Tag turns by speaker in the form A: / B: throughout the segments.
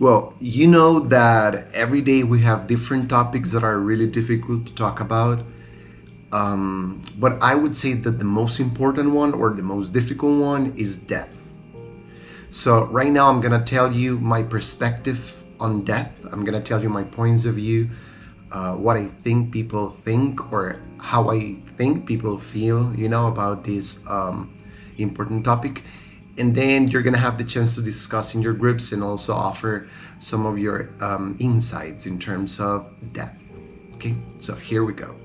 A: Well, you know that every day we have different topics that are really difficult to talk about. But I would say that the most important one or the most difficult one is death. So, right now, I'm going to tell you my perspective on death. I'm going to tell you my points of view, what I think or how I think people feel, about this important topic. And then you're going to have the chance to discuss in your groups and also offer some of your insights in terms of death. Okay, so here we go.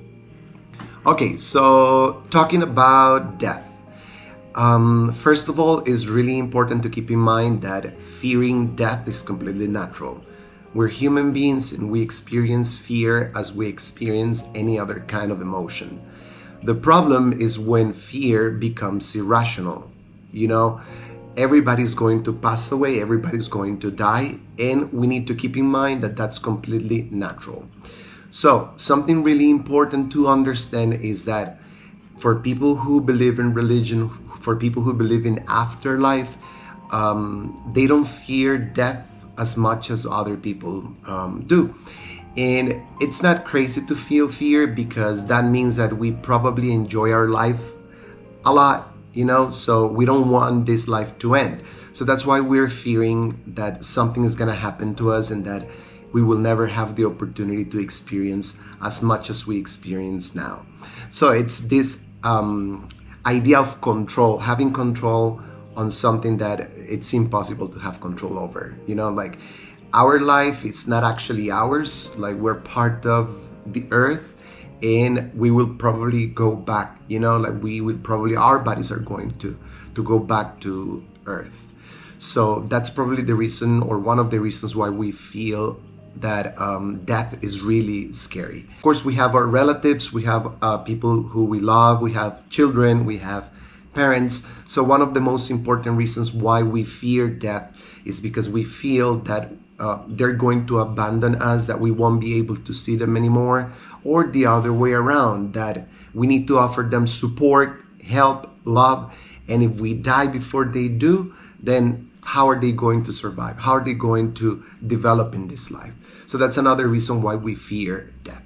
A: Okay, so talking about death. First of all, it's really important to keep in mind that fearing death is completely natural. We're human beings and we experience fear as we experience any other kind of emotion. The problem is when fear becomes irrational. You know, everybody's going to pass away, everybody's going to die, and we need to keep in mind that that's completely natural. So, something really important to understand is that for people who believe in religion, for people who believe in afterlife, they don't fear death as much as other people do. And it's not crazy to feel fear because that means that we probably enjoy our life a lot, so we don't want this life to end. So that's why we're fearing that something is going to happen to us and that we will never have the opportunity to experience as much as we experience now. So it's this idea of control, having control on something that it's impossible to have control over. Like our life, it's not actually ours. Like we're part of the earth and we will probably go back, like we will probably, our bodies are going to go back to earth. So that's probably the reason or one of the reasons why we feel that death is really scary. Of course, we have our relatives, we have people who we love, we have children, we have parents. So one of the most important reasons why we fear death is because we feel that they're going to abandon us, that we won't be able to see them anymore, or the other way around, that we need to offer them support, help, love, and if we die before they do, then how are they going to survive? How are they going to develop in this life? So that's another reason why we fear death.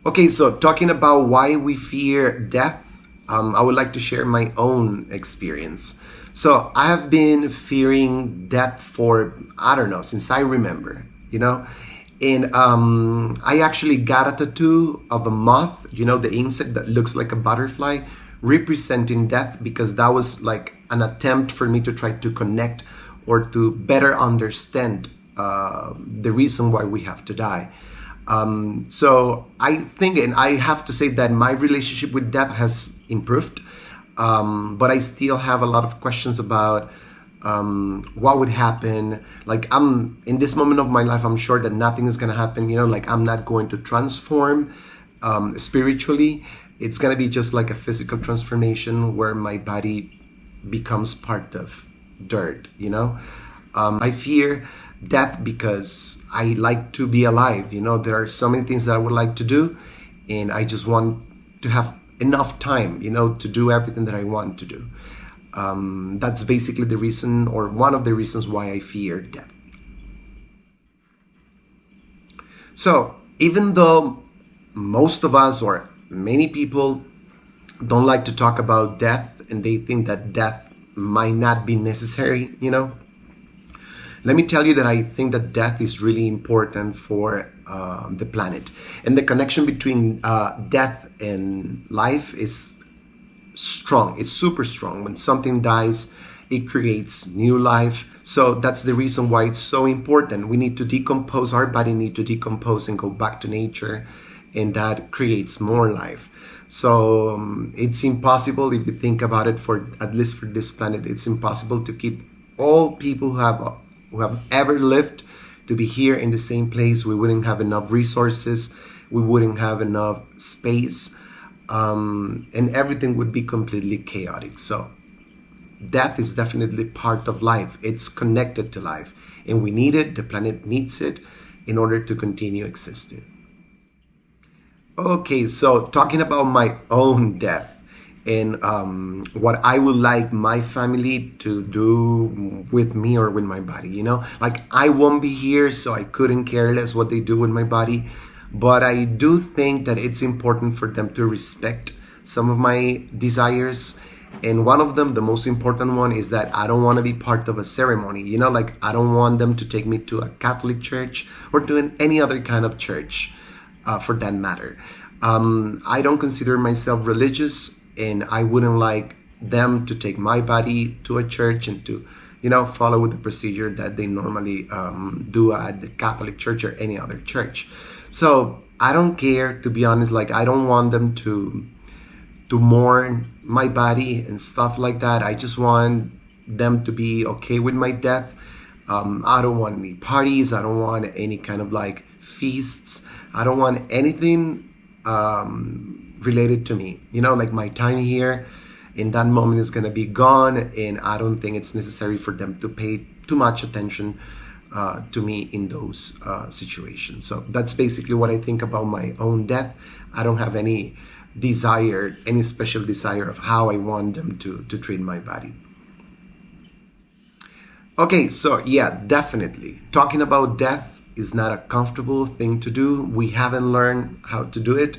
A: Okay, so talking about why we fear death, I would like to share my own experience. So I have been fearing death for, I don't know, since I remember, And I actually got a tattoo of a moth, the insect that looks like a butterfly, representing death, because that was like an attempt for me to try to connect or to better understand the reason why we have to die. So I think, and I have to say that my relationship with death has improved, but I still have a lot of questions about what would happen. Like I'm in this moment of my life, I'm sure that nothing is going to happen, like I'm not going to transform spiritually. It's going to be just like a physical transformation where my body becomes part of dirt, I fear death because I like to be alive. There are so many things that I would like to do, and I just want to have enough time, to do everything that I want to do. That's basically the reason, or one of the reasons why I fear death. So even though most of us or many people don't like to talk about death and they think that death might not be necessary, let me tell you that I think that death is really important for the planet. And the connection between death and life is strong. It's super strong. When something dies, it creates new life. So that's the reason why it's so important. We need to decompose, our body need to decompose and go back to nature, and that creates more life. So it's impossible, if you think about it, for at least for this planet, it's impossible to keep all people who have ever lived to be here in the same place. We wouldn't have enough resources, we wouldn't have enough space, and everything would be completely chaotic. So death is definitely part of life. It's connected to life, and we need it. The planet needs it in order to continue existing. Okay, so talking about my own death, and what I would like my family to do with me or with my body. Like I won't be here, so I couldn't care less what they do with my body. But I do think that it's important for them to respect some of my desires. And one of them, the most important one, is that I don't want to be part of a ceremony. Like I don't want them to take me to a Catholic church or to any other kind of church, for that matter. I don't consider myself religious, and I wouldn't like them to take my body to a church and to, follow the procedure that they normally do at the Catholic church or any other church. So I don't care, to be honest. Like I don't want them to mourn my body and stuff like that. I just want them to be okay with my death. I don't want any parties. I don't want any kind of like feasts. I don't want anything related to me. Like my time here in that moment is gonna be gone, and I don't think it's necessary for them to pay too much attention to me in those situations. So that's basically what I think about my own death. I don't have any special desire of how I want them to treat my body. Okay, so yeah, definitely. Talking about death is not a comfortable thing to do. We haven't learned how to do it.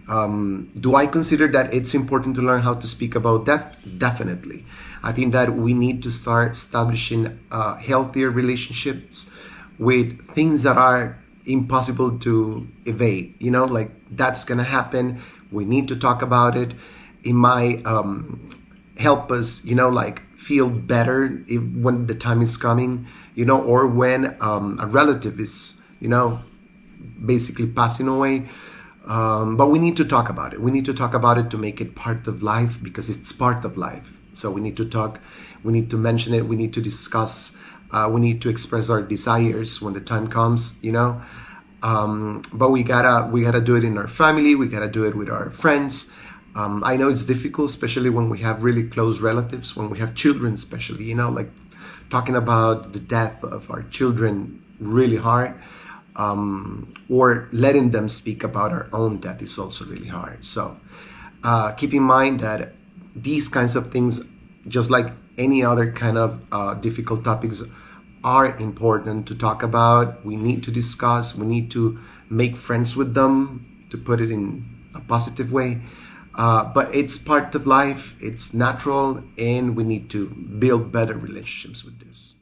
A: Do I consider that it's important to learn how to speak about death? Definitely. I think that we need to start establishing healthier relationships with things that are impossible to evade. Like that's gonna happen. We need to talk about it. It might help us, like feel better when the time is coming, or when a relative is, basically passing away. But we need to talk about it. We need to talk about it to make it part of life, because it's part of life. So we need to talk, we need to mention it, we need to discuss, we need to express our desires when the time comes, but we gotta do it in our family. We gotta do it with our friends. I know it's difficult, especially when we have really close relatives, when we have children, especially, like talking about the death of our children, really hard. Or letting them speak about our own death is also really hard. So keep in mind that these kinds of things, just like any other kind of difficult topics, are important to talk about. We need to discuss. We need to make friends with them, to put it in a positive way. But it's part of life. It's natural, and we need to build better relationships with this.